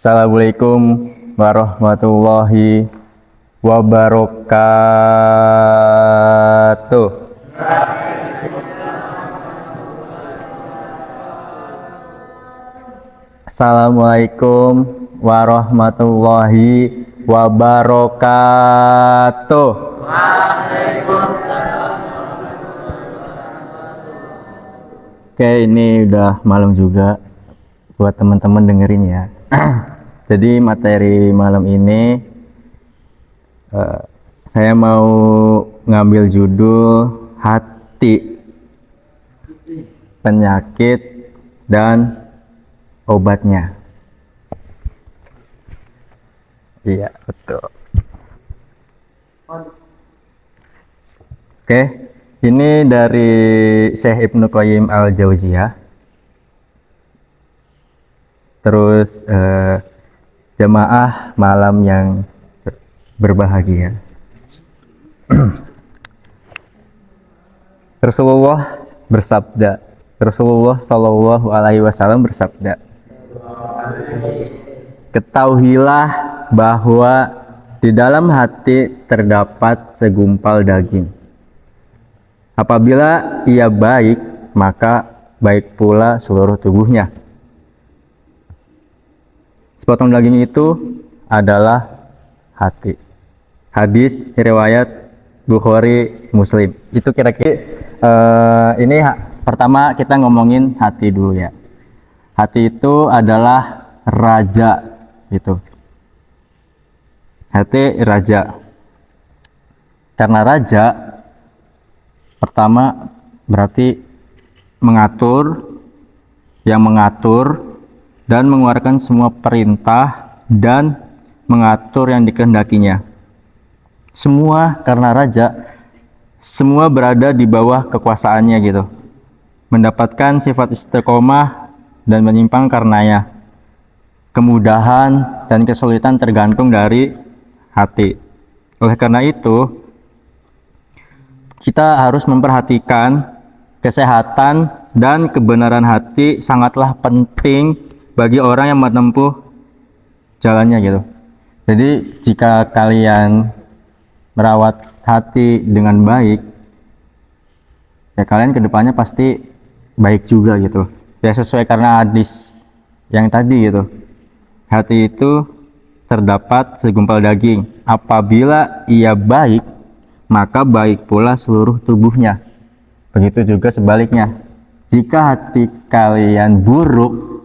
Assalamualaikum warahmatullahi wabarakatuh. Assalamualaikum warahmatullahi wabarakatuh. Oke, ini udah malam juga buat teman-teman dengerin ya. Jadi materi malam ini saya mau ngambil judul hati, penyakit dan obatnya. Iya, betul. Oke, ini dari Syekh Ibnu Qayyim Al-Jauziyah. Terus jamaah malam yang berbahagia. Rasulullah bersabda, Rasulullah Shallallahu Alaihi Wasallam bersabda, ketahuilah bahwa di dalam hati terdapat segumpal daging. Apabila ia baik, maka baik pula seluruh tubuhnya. Sepotong daging itu adalah hati. Hadis riwayat Bukhari Muslim. Itu kira-kira ini pertama kita ngomongin hati dulu ya. Hati itu adalah raja gitu. Hati raja. Karena raja pertama berarti mengatur, yang mengatur dan mengeluarkan semua perintah dan mengatur yang dikehendakinya. Semua karena raja, semua berada di bawah kekuasaannya gitu. Mendapatkan sifat istiqomah dan menyimpang karenanya. Kemudahan dan kesulitan tergantung dari hati. Oleh karena itu, kita harus memperhatikan kesehatan dan kebenaran hati sangatlah penting bagi orang yang menempuh jalannya gitu. Jadi jika kalian merawat hati dengan baik, ya kalian kedepannya pasti baik juga gitu. Ya sesuai karena hadis yang tadi gitu. Hati itu terdapat segumpal daging. Apabila ia baik, maka baik pula seluruh tubuhnya. Begitu juga sebaliknya. Jika hati kalian buruk,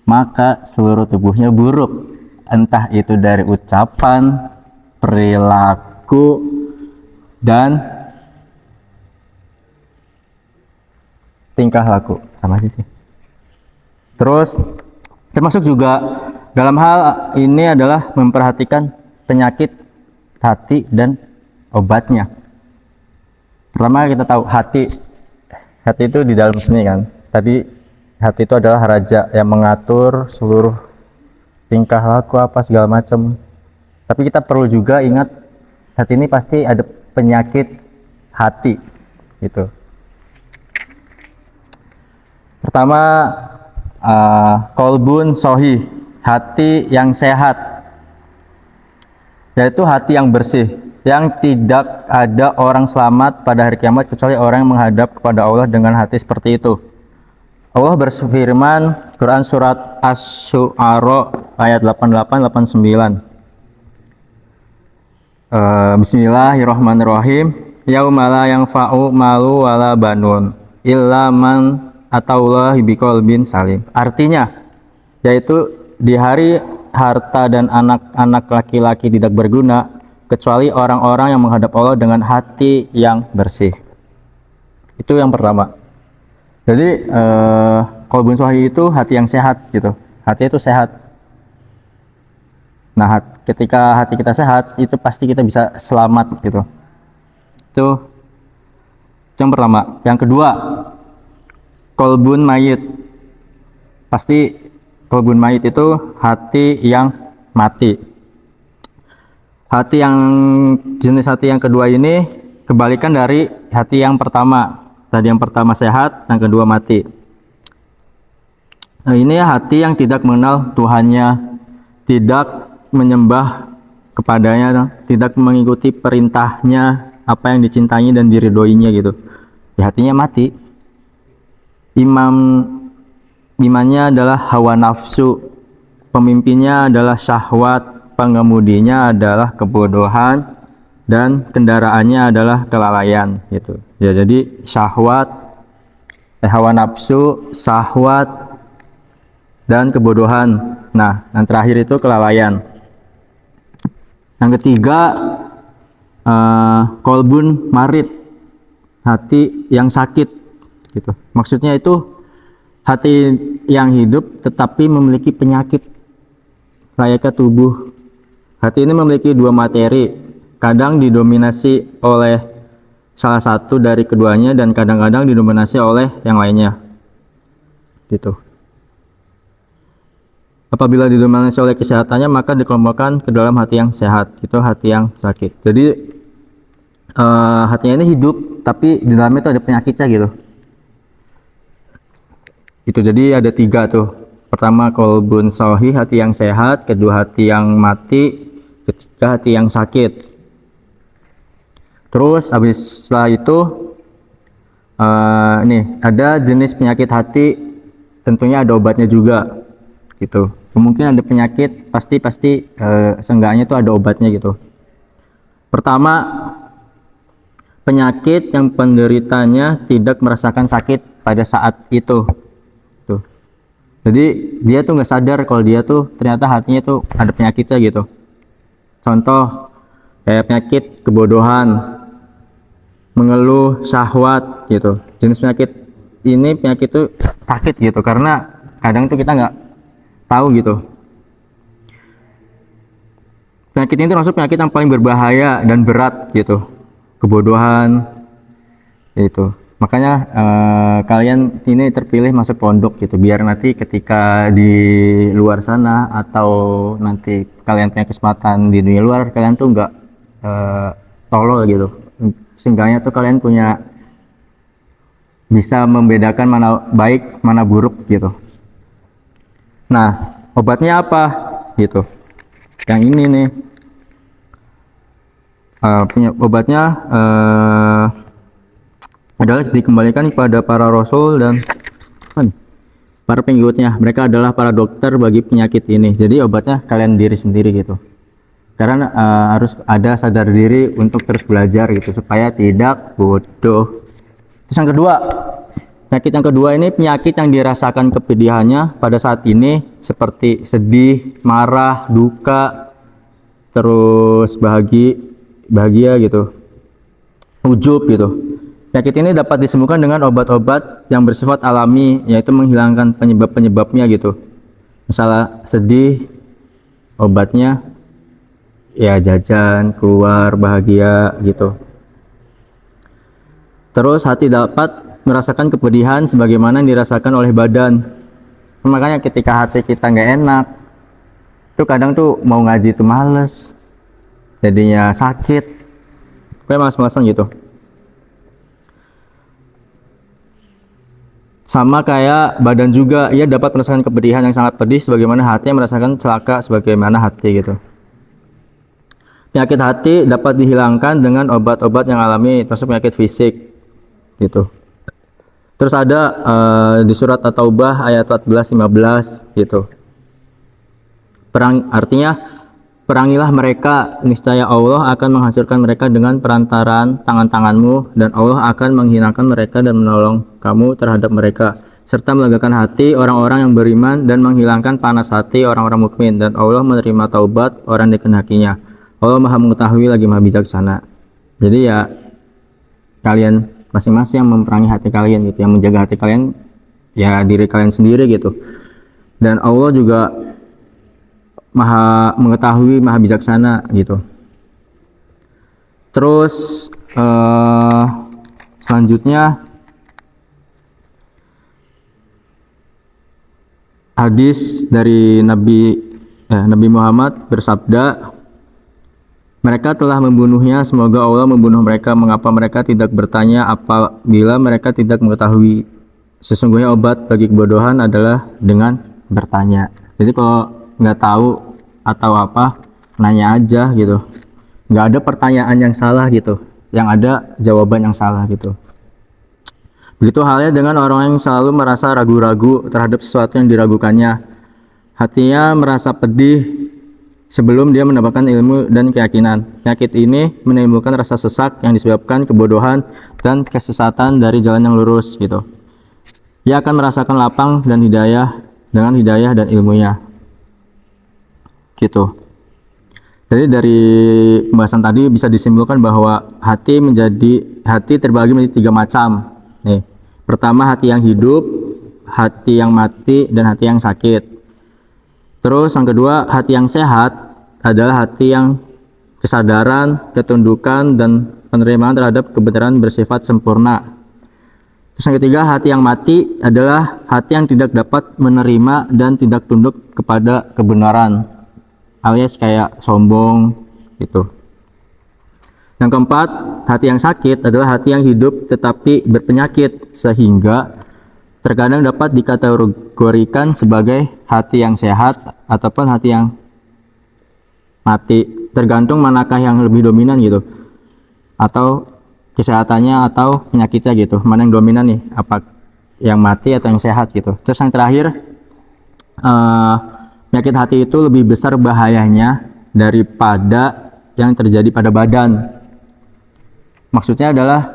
maka seluruh tubuhnya buruk, entah itu dari ucapan, perilaku, dan tingkah laku. Sama sih. Terus termasuk juga dalam hal ini adalah memperhatikan penyakit hati dan obatnya. Pertama kita tahu hati itu di dalam sini kan. Tadi hati itu adalah raja yang mengatur seluruh tingkah laku apa segala macam. Tapi kita perlu juga ingat hati ini pasti ada penyakit hati gitu. Pertama qalbun sahih, hati yang sehat, yaitu hati yang bersih, yang tidak ada orang selamat pada hari kiamat kecuali orang yang menghadap kepada Allah dengan hati seperti itu. Allah berfirman, Quran surat Asy-Syu'ara ayat 88-89. Bismillahirrahmanirrahim. Yauma la yanfa'u malu wala banun illa man atallahi biqalbin salim. Artinya, yaitu di hari harta dan anak-anak laki-laki tidak berguna kecuali orang-orang yang menghadap Allah dengan hati yang bersih. Itu yang pertama. Jadi qalbun sahih itu hati yang sehat gitu. Hati itu sehat. Nah, ketika hati kita sehat, itu pasti kita bisa selamat gitu. Itu yang pertama. Yang kedua, qalbun mayit. Pasti qalbun mayit itu hati yang mati. Jenis hati yang kedua ini kebalikan dari hati yang pertama. Tadi yang pertama sehat, yang kedua mati. Nah, ini hati yang tidak mengenal Tuhannya, tidak menyembah kepadanya, tidak mengikuti perintahnya, apa yang dicintainya dan diridhoinya gitu, ya hatinya mati. Imannya adalah hawa nafsu, pemimpinnya adalah syahwat, pengemudinya adalah kebodohan, dan kendaraannya adalah kelalaian gitu. Ya, jadi syahwat, hawa nafsu, syahwat, dan kebodohan. Nah, yang terakhir itu kelalaian. Yang ketiga, kolbun marid, hati yang sakit gitu. Maksudnya itu hati yang hidup tetapi memiliki penyakit layaknya tubuh. Hati ini memiliki dua materi, kadang didominasi oleh salah satu dari keduanya dan kadang-kadang didominasi oleh yang lainnya gitu. Apabila didominasi oleh kesehatannya, maka dikelompokkan ke dalam hati yang sehat, itu hati yang sakit. Jadi hatinya ini hidup, tapi di dalamnya itu ada penyakitnya gitu. Itu jadi ada tiga tuh. Pertama kolbun sohi, hati yang sehat. Kedua hati yang mati. Ketiga hati yang sakit. Terus habis setelah itu nih ada jenis penyakit hati, tentunya ada obatnya juga gitu. Kemungkinan ada penyakit pasti seenggaknya itu ada obatnya gitu. Pertama, penyakit yang penderitanya tidak merasakan sakit pada saat itu tuh. Jadi dia tuh nggak sadar kalau dia tuh ternyata hatinya tuh ada penyakitnya gitu. Contoh kayak penyakit kebodohan, mengeluh syahwat gitu. Jenis penyakit ini, penyakit itu sakit gitu, karena kadang tuh kita nggak tahu gitu. Penyakit ini termasuk penyakit yang paling berbahaya dan berat gitu. Kebodohan itu. Makanya kalian ini terpilih masuk pondok gitu, biar nanti ketika di luar sana atau nanti kalian punya kesempatan di dunia luar, kalian tuh nggak tolol gitu. Seenggaknya tuh kalian punya bisa membedakan mana baik mana buruk gitu. Nah, obatnya apa gitu? Yang ini nih, obatnya adalah dikembalikan kepada para rasul dan para pengikutnya. Mereka adalah para dokter bagi penyakit ini. Jadi obatnya kalian diri sendiri gitu. Karena harus ada sadar diri untuk terus belajar gitu supaya tidak bodoh. Terus yang kedua, penyakit yang kedua ini penyakit yang dirasakan kepedihannya pada saat ini seperti sedih, marah, duka, terus bahagia gitu, ujub gitu. Penyakit ini dapat disembuhkan dengan obat-obat yang bersifat alami, yaitu menghilangkan penyebab-penyebabnya gitu. Misalnya sedih, obatnya ya jajan, keluar, bahagia gitu. Terus hati dapat merasakan kepedihan sebagaimana dirasakan oleh badan. Makanya ketika hati kita nggak enak, tuh kadang tuh mau ngaji tuh males, jadinya sakit, kayak malas-malasan gitu. Sama kayak badan juga, ia dapat merasakan kepedihan yang sangat pedih sebagaimana hati yang merasakan celaka sebagaimana hati gitu. Penyakit hati dapat dihilangkan dengan obat-obat yang alami, termasuk penyakit fisik gitu. Terus ada di surat At-Taubah ayat 14-15 gitu. Artinya perangilah mereka, niscaya Allah akan menghancurkan mereka dengan perantaraan tangan-tanganmu, dan Allah akan menghinakan mereka dan menolong kamu terhadap mereka, serta melegakan hati orang-orang yang beriman dan menghilangkan panas hati orang-orang mukmin, dan Allah menerima taubat orang dikehendakinya. Allah Maha mengetahui lagi Maha bijaksana. Jadi ya kalian masing-masing yang memperangi hati kalian gitu, yang menjaga hati kalian ya diri kalian sendiri gitu. Dan Allah juga Maha mengetahui, Maha bijaksana gitu. Terus selanjutnya hadis dari Nabi Muhammad bersabda, mereka telah membunuhnya, semoga Allah membunuh mereka. Mengapa mereka tidak bertanya apabila mereka tidak mengetahui? Sesungguhnya obat bagi kebodohan adalah dengan bertanya. Jadi kalau nggak tahu atau apa, nanya aja gitu. Nggak ada pertanyaan yang salah gitu, yang ada jawaban yang salah gitu. Begitu halnya dengan orang yang selalu merasa ragu-ragu terhadap sesuatu yang diragukannya. Hatinya merasa pedih sebelum dia mendapatkan ilmu dan keyakinan. Penyakit ini menimbulkan rasa sesak yang disebabkan kebodohan dan kesesatan dari jalan yang lurus gitu. Ia akan merasakan lapang dan hidayah dengan hidayah dan ilmunya. Gitu. Jadi dari pembahasan tadi bisa disimpulkan bahwa hati terbagi menjadi 3 macam. Nih, pertama hati yang hidup, hati yang mati, dan hati yang sakit. Terus yang kedua, hati yang sehat adalah hati yang kesadaran, ketundukan, dan penerimaan terhadap kebenaran bersifat sempurna. Terus yang ketiga, hati yang mati adalah hati yang tidak dapat menerima dan tidak tunduk kepada kebenaran, alias kayak sombong gitu. Yang keempat, hati yang sakit adalah hati yang hidup tetapi berpenyakit, sehingga terkadang dapat dikategorikan sebagai hati yang sehat ataupun hati yang mati, tergantung manakah yang lebih dominan gitu, atau kesehatannya atau penyakitnya gitu, mana yang dominan nih, apa yang mati atau yang sehat gitu. Terus yang terakhir, penyakit hati itu lebih besar bahayanya daripada yang terjadi pada badan. Maksudnya adalah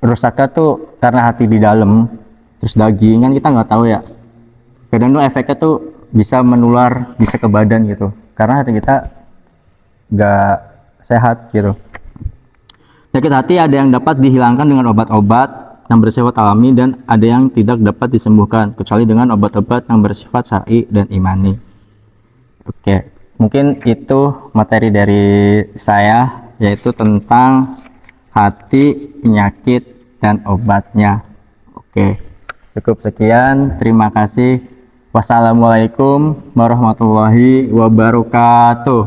rusaknya tuh karena hati di dalam, terus daging kan kita nggak tahu ya. Kadang tuh efeknya tuh bisa menular, bisa ke badan gitu, karena hati kita nggak sehat gitu. Penyakit hati ada yang dapat dihilangkan dengan obat-obat yang bersifat alami dan ada yang tidak dapat disembuhkan kecuali dengan obat-obat yang bersifat syar'i dan imani. Oke, mungkin itu materi dari saya, yaitu tentang hati, penyakit, dan obatnya. Oke, cukup sekian. Terima kasih. Wassalamualaikum warahmatullahi wabarakatuh.